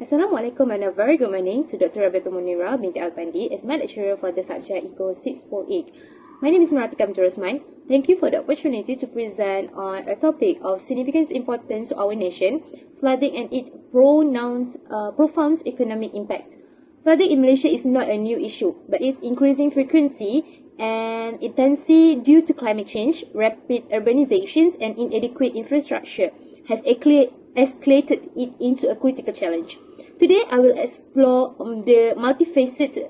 Assalamualaikum and a very good morning to Dr. Munira Binti Al-Pandi as my lecturer for the subject Eco 648. My name is ATIKAH Rosman. Thank you for the opportunity to present on a topic of significant importance to our nation, flooding and its profound economic impact. Flooding in Malaysia is not a new issue, but its increasing frequency and intensity due to climate change, rapid urbanizations and inadequate infrastructure has escalated it into a critical challenge. Today, I will explore the multifaceted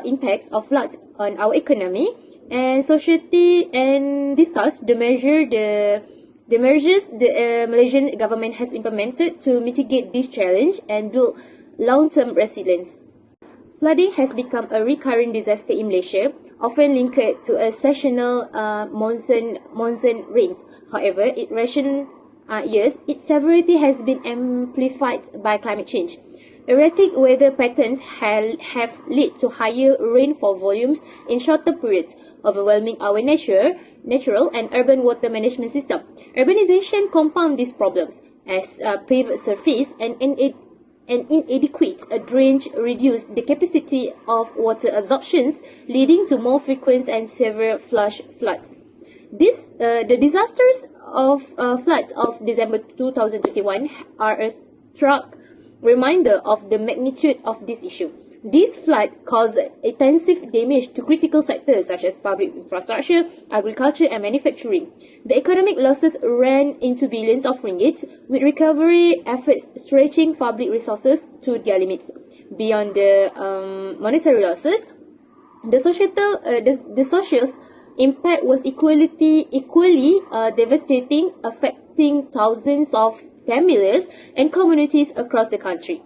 impacts of floods on our economy and society and discuss the measures the Malaysian government has implemented to mitigate this challenge and build long-term resilience. Flooding has become a recurring disaster in Malaysia, often linked to a seasonal monsoon rains. However, in recent years, its severity has been amplified by climate change. Erratic weather patterns have led to higher rainfall volumes in shorter periods, overwhelming our natural and urban water management system. Urbanization compounds these problems as paved surface and inadequate drainage reduce the capacity of water absorptions, leading to more frequent and severe floods. The disasters of floods of December 2021 are a stark reminder of the magnitude of this issue. This flood caused extensive damage to critical sectors such as public infrastructure, agriculture and manufacturing. The economic losses ran into billions of ringgit, with recovery efforts stretching public resources to their limits. Beyond the monetary losses, the social impact was equally devastating, affecting thousands of families and communities across the country.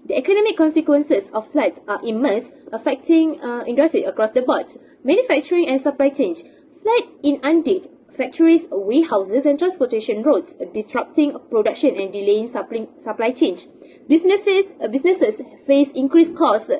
The economic consequences of floods are immense, affecting industry across the board, manufacturing and supply chains. Flood inundate factories, warehouses and transportation routes, disrupting production and delaying supply chains. Businesses face increased costs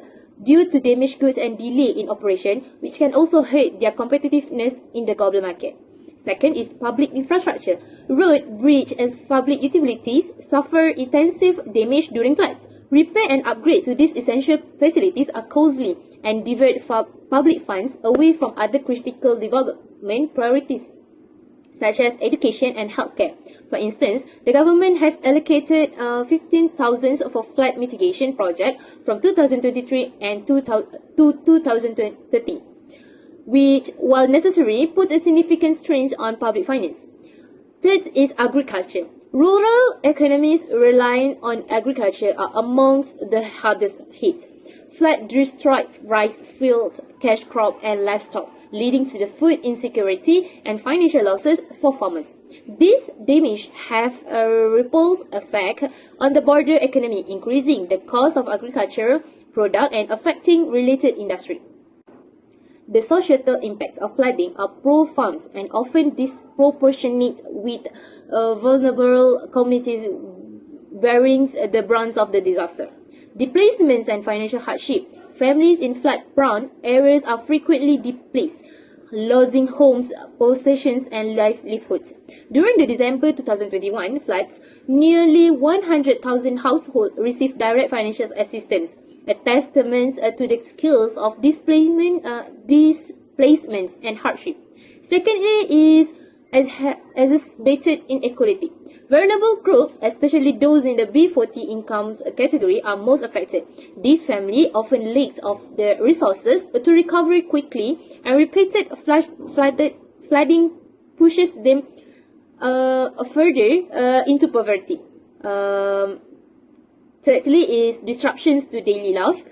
due to damaged goods and delay in operation, which can also hurt their competitiveness in the global market. Second is public infrastructure. Road, bridge, and public utilities suffer intensive damage during floods. Repair and upgrade to these essential facilities are costly and divert public funds away from other critical development priorities, such as education and healthcare. For instance, the government has allocated 15,000 for flood mitigation project from 2023 and to 2030, which, while necessary, puts a significant strain on public finance. Third is agriculture. Rural economies relying on agriculture are amongst the hardest hit. Flood destroyed rice fields, cash crop, and livestock, leading to the food insecurity and financial losses for farmers. These damage have a ripple effect on the broader economy, increasing the cost of agricultural product and affecting related industry. The societal impacts of flooding are profound and often disproportionate, with vulnerable communities bearing the brunt of the disaster. Displacements and financial hardship. Families in flood-prone areas are frequently displaced, losing homes, possessions, and livelihoods. During the December 2021 floods, nearly 100,000 households received direct financial assistance, a testament to the skills of displacement and hardship. Secondly is exacerbated inequality. Vulnerable groups, especially those in the B40 income category, are most affected. These families often lack of the resources to recover quickly, and repeated flooding pushes them further into poverty. Thirdly is disruptions to daily life.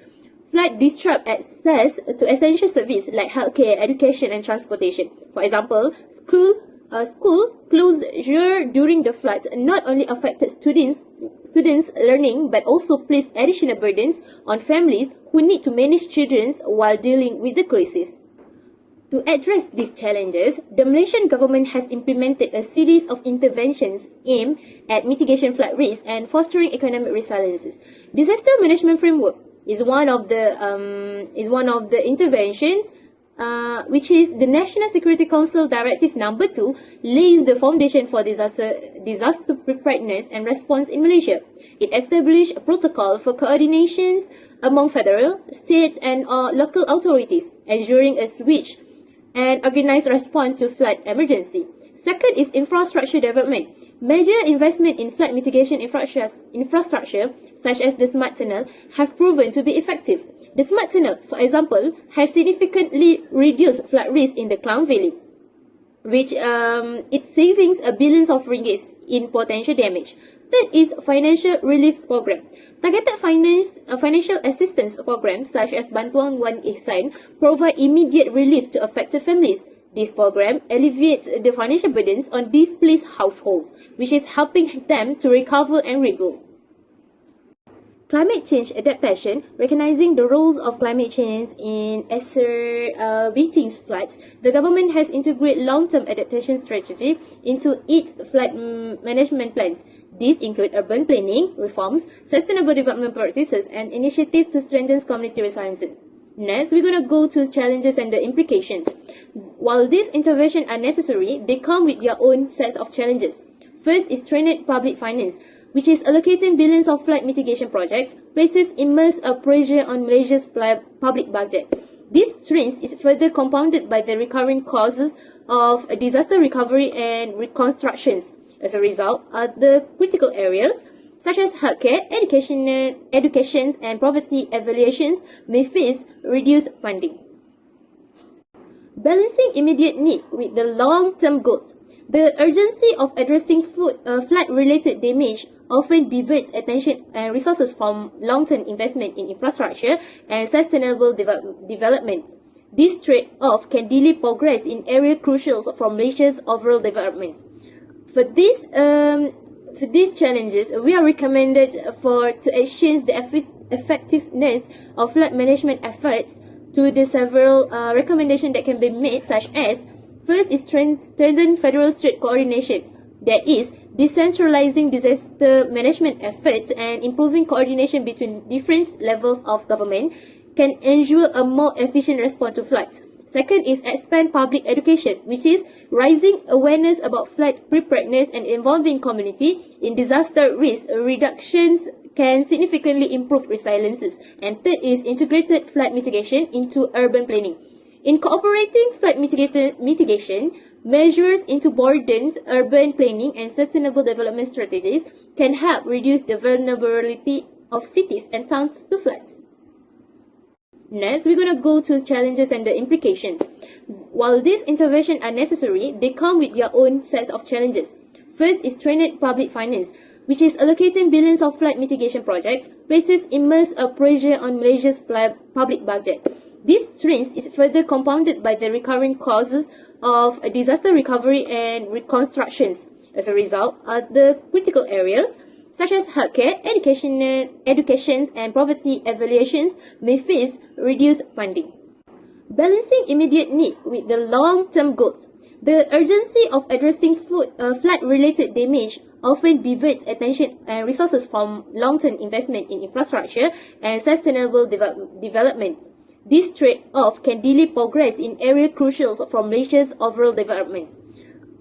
Flood disrupt access to essential services like healthcare, education, and transportation. For example, school closure during the floods not only affected students' learning, but also placed additional burdens on families who need to manage children while dealing with the crisis. To address these challenges, the Malaysian government has implemented a series of interventions aimed at mitigating flood risk and fostering economic resilience. Disaster management framework is one of the interventions which is the National Security Council Directive Number 2, lays the foundation for disaster preparedness and response in Malaysia. It established a protocol for coordinations among federal, state, and local authorities, ensuring a switch and organized response to flood emergency. Second is infrastructure development. Major investment in flood mitigation infrastructure, such as the Smart Tunnel, have proven to be effective. The Smart Tunnel, for example, has significantly reduced flood risk in the Klang Valley, which its savings billions of ringgits in potential damage. Third is financial relief program. Targeted financial assistance programs such as Bantuan Wan Ihsan provide immediate relief to affected families. This program alleviates the financial burdens on displaced households, which is helping them to recover and rebuild. Climate change adaptation, recognizing the roles of climate change in exacerbating floods, the government has integrated long-term adaptation strategy into its flood management plans. These include urban planning, reforms, sustainable development practices, and initiatives to strengthen community resilience. Next, we're going to go to challenges and the implications. While these interventions are necessary, they come with their own set of challenges. First is strained public finance, which is allocating billions of flood mitigation projects, places immense pressure on Malaysia's public budget. This strain is further compounded by the recurring causes of disaster recovery and reconstructions. As a result, other critical areas such as healthcare, education, and poverty alleviations may face reduced funding. Balancing immediate needs with the long-term goals. The urgency of addressing flood-related damage often diverts attention and resources from long-term investment in infrastructure and sustainable development. This trade-off can delay progress in areas crucial for Malaysia's overall development. For these challenges, we are recommended to exchange the effectiveness of flood management efforts to the several recommendations that can be made, such as first is strengthen federal-state coordination, that is, decentralizing disaster management efforts and improving coordination between different levels of government can ensure a more efficient response to floods. Second is expand public education, which is raising awareness about flood preparedness and involving community in disaster risk reductions can significantly improve resiliences. And third is integrated flood mitigation into urban planning. Incorporating flood mitigation measures into borders, urban planning, and sustainable development strategies can help reduce the vulnerability of cities and towns to floods. Next, we're going to go to challenges and the implications. While these interventions are necessary, they come with their own set of challenges. First is strained public finance, which is allocating billions of flood mitigation projects, places immense pressure on Malaysia's public budget. This strain is further compounded by the recurring causes of disaster recovery and reconstructions. As a result, other critical areas such as healthcare, education, and poverty alleviations may face reduced funding. Balancing immediate needs with the long-term goals. The urgency of addressing flood-related damage often diverts attention and resources from long-term investment in infrastructure and sustainable development. This trade-off can delay progress in areas crucial for Malaysia's overall development.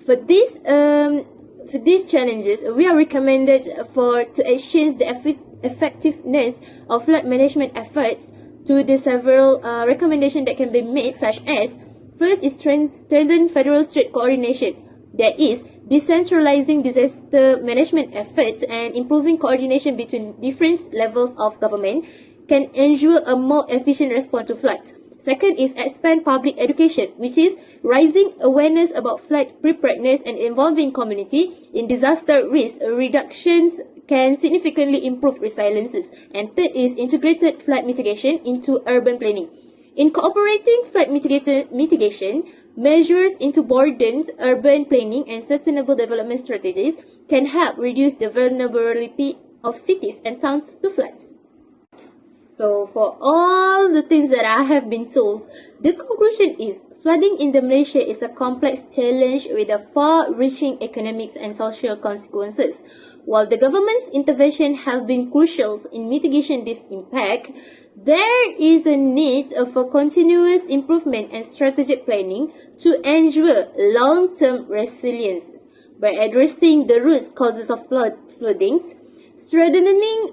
For these challenges, we are recommended to exchange the effectiveness of flood management efforts to the several recommendations that can be made, such as first is strengthen federal-state coordination, that is, decentralizing disaster management efforts and improving coordination between different levels of government can ensure a more efficient response to floods. Second is expand public education, which is raising awareness about flood preparedness and involving community in disaster risk reductions can significantly improve resiliences. And third is integrated flood mitigation into urban planning. Incorporating flood mitigation measures into borders, urban planning, and sustainable development strategies can help reduce the vulnerability of cities and towns to floods. So for all the things that I have been told, the conclusion is flooding in Malaysia is a complex challenge with a far-reaching economic and social consequences. While the government's intervention have been crucial in mitigating this impact, There is a need for continuous improvement and strategic planning to ensure long-term resilience by addressing the root causes of floodings, strengthening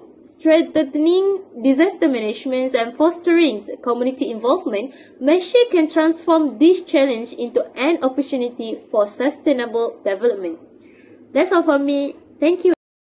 disaster management and fostering community involvement. Malaysia can transform this challenge into an opportunity for sustainable development. That's all for me. Thank you.